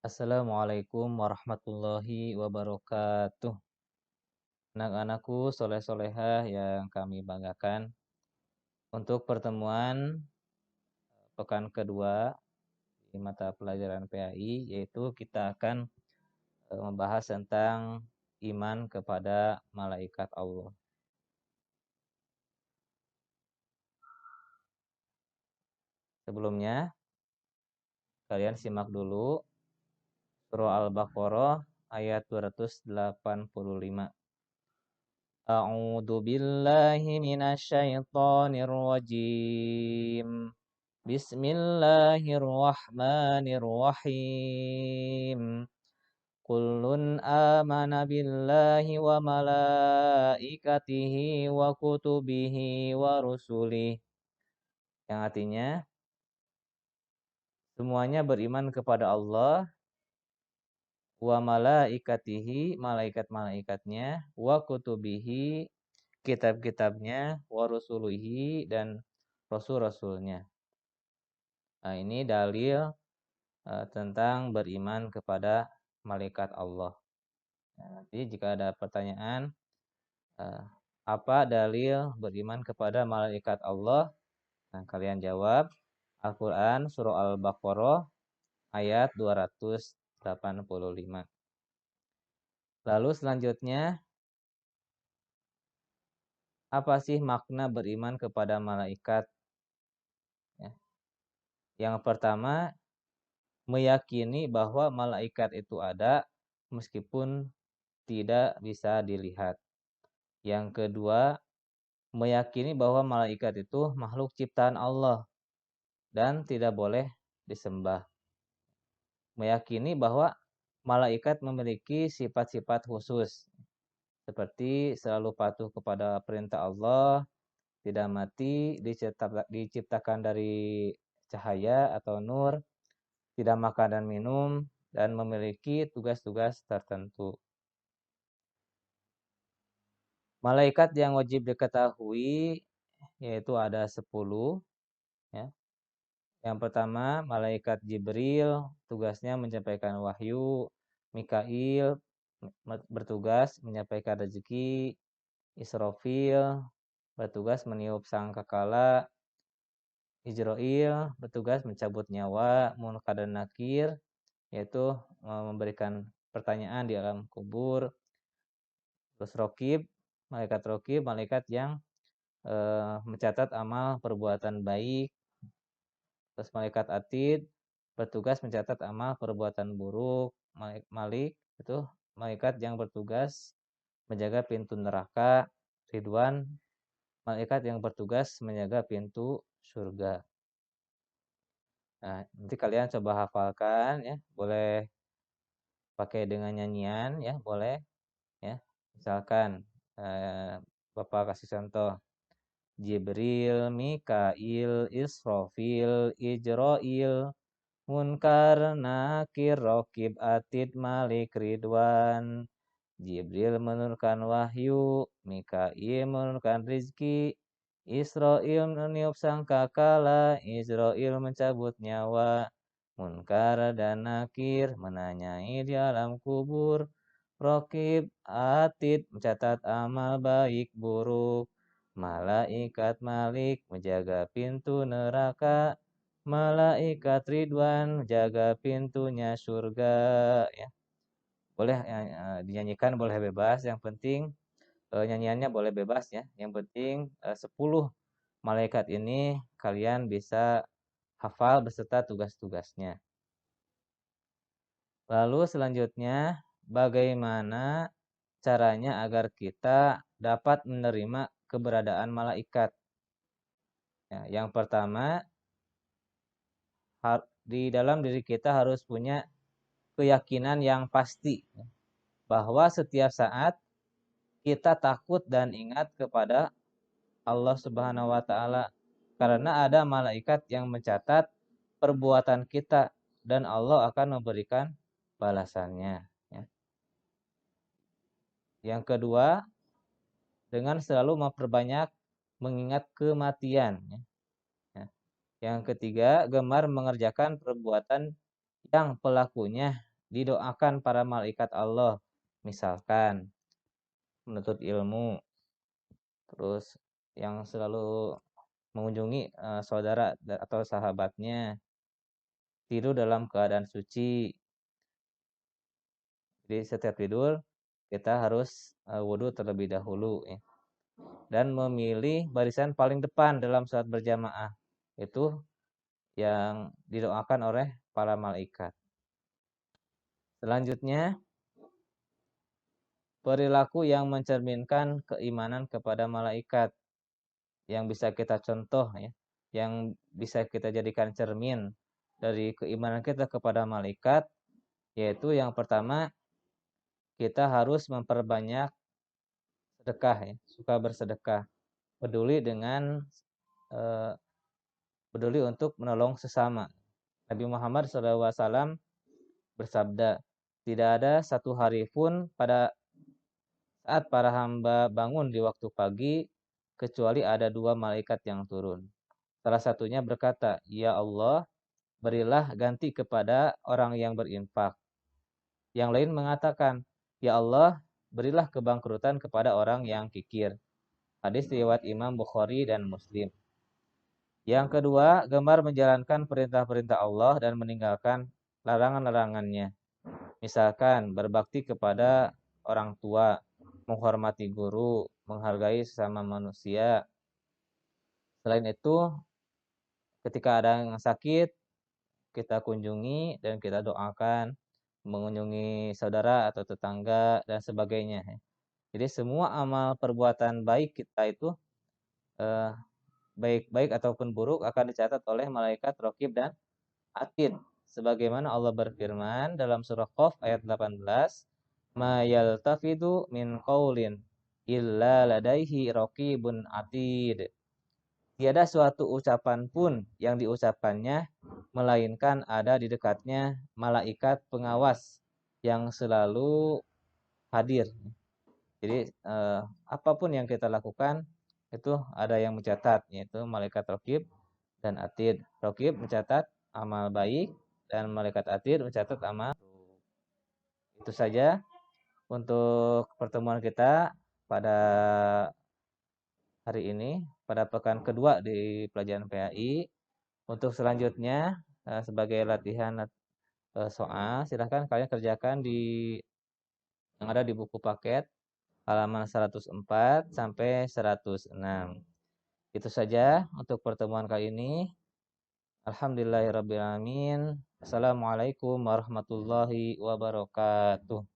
Assalamualaikum warahmatullahi wabarakatuh. Anak-anakku soleh-solehah yang kami banggakan. Untuk pertemuan pekan kedua di mata pelajaran PAI, yaitu kita akan membahas tentang iman kepada malaikat Allah. Sebelumnya, kalian simak dulu surah Al-Baqarah ayat 285. A'udzu billahi minasy syaithanir rajim. Bismillahirrahmanirrahim. Kullun amana billahi wa malaikatihi wa kutubihi wa rusulih. Yang artinya semuanya beriman kepada Allah, wa malaikatihi, malaikat-malaikatnya, wa kutubihi, kitab-kitabnya, wa rusulihi, dan rasul-rasulnya. Nah, ini dalil tentang beriman kepada malaikat Allah. Nah, nanti jika ada pertanyaan, apa dalil beriman kepada malaikat Allah? Nah, kalian jawab Al-Quran surah Al-Baqarah ayat 285. Lalu selanjutnya, apa sih makna beriman kepada malaikat? Ya. Yang pertama, meyakini bahwa malaikat itu ada meskipun tidak bisa dilihat. Yang kedua, meyakini bahwa malaikat itu makhluk ciptaan Allah dan tidak boleh disembah. Meyakini bahwa malaikat memiliki sifat-sifat khusus, seperti selalu patuh kepada perintah Allah, tidak mati, diciptakan dari cahaya atau nur, tidak makan dan minum, dan memiliki tugas-tugas tertentu. Malaikat yang wajib diketahui yaitu ada 10. Ya. Yang pertama, malaikat Jibril, tugasnya menyampaikan wahyu. Mikail bertugas menyampaikan rezeki. Israfil bertugas meniup sangkakala. Ijrail bertugas mencabut nyawa. Munkar dan Nakir, yaitu memberikan pertanyaan di alam kubur. Terus malaikat Rokib, malaikat yang mencatat amal perbuatan baik. Terus malaikat Atid bertugas mencatat amal perbuatan buruk. Malik itu malaikat yang bertugas menjaga pintu neraka. Ridwan, malaikat yang bertugas menjaga pintu surga. Nah, nanti kalian coba hafalkan ya, boleh pakai dengan nyanyian ya, boleh ya. Misalkan Bapak kasih contoh. Jibril, Mikail, Israfil, Ijrail, Munkar, Nakir, Rokib, Atid, Malik, Ridwan. Jibril menurunkan wahyu, Mikail menurunkan rizki, Israil meniup sangkakala, Ijrail mencabut nyawa, Munkar dan Nakir menanyai di alam kubur, Rokib, Atid mencatat amal baik buruk, malaikat Malik menjaga pintu neraka, malaikat Ridwan menjaga pintunya surga. Ya. Boleh dinyanyikan, boleh bebas. Yang penting nyanyiannya boleh bebas ya. Yang penting 10 malaikat ini kalian bisa hafal beserta tugas-tugasnya. Lalu selanjutnya, bagaimana caranya agar kita dapat menerima keberadaan malaikat? Ya, yang pertama, di dalam diri kita harus punya keyakinan yang pasti bahwa setiap saat kita takut dan ingat kepada Allah Subhanahu wa taala karena ada malaikat yang mencatat perbuatan kita dan Allah akan memberikan balasannya ya. Yang kedua, dengan selalu memperbanyak mengingat kematian ya. Yang ketiga, gemar mengerjakan perbuatan yang pelakunya didoakan para malaikat Allah. Misalkan menuntut ilmu, terus yang selalu mengunjungi saudara atau sahabatnya, tidur dalam keadaan suci. Jadi setiap tidur kita harus wudhu terlebih dahulu ya. Dan memilih barisan paling depan dalam salat berjamaah. Itu yang didoakan oleh para malaikat. Selanjutnya, perilaku yang mencerminkan keimanan kepada malaikat yang bisa kita contoh ya, yang bisa kita jadikan cermin dari keimanan kita kepada malaikat, yaitu yang pertama kita harus memperbanyak sedekah ya, suka bersedekah, peduli dengan peduli untuk menolong sesama. Nabi Muhammad SAW bersabda, tidak ada satu hari pun pada saat para hamba bangun di waktu pagi, kecuali ada dua malaikat yang turun. Salah satunya berkata, ya Allah, berilah ganti kepada orang yang berinfak. Yang lain mengatakan, ya Allah, berilah kebangkrutan kepada orang yang kikir. Hadis riwayat Imam Bukhari dan Muslim. Yang kedua, gemar menjalankan perintah-perintah Allah dan meninggalkan larangan-larangannya. Misalkan berbakti kepada orang tua, menghormati guru, menghargai sesama manusia. Selain itu, ketika ada yang sakit, kita kunjungi dan kita doakan, mengunjungi saudara atau tetangga dan sebagainya. Jadi semua amal perbuatan baik kita itu baik ataupun buruk akan dicatat oleh malaikat Raqib dan Atid. Sebagaimana Allah berfirman dalam surah Qaf ayat 18, "Ma yaltafidu min qaulin illa ladaihi raqibun atid." Tiada suatu ucapan pun yang diucapkannya melainkan ada di dekatnya malaikat pengawas yang selalu hadir. Jadi apapun yang kita lakukan itu ada yang mencatat, yaitu malaikat Raqib dan Atid. Raqib mencatat amal baik dan malaikat Atid mencatat amal. Itu saja untuk pertemuan kita pada hari ini, pada pekan kedua di pelajaran PAI. Untuk selanjutnya sebagai latihan soal, silahkan kalian kerjakan yang ada di buku paket halaman 104 sampai 106. Itu saja untuk pertemuan kali ini. Alhamdulillahirabbil alamin. Assalamualaikum warahmatullahi wabarakatuh.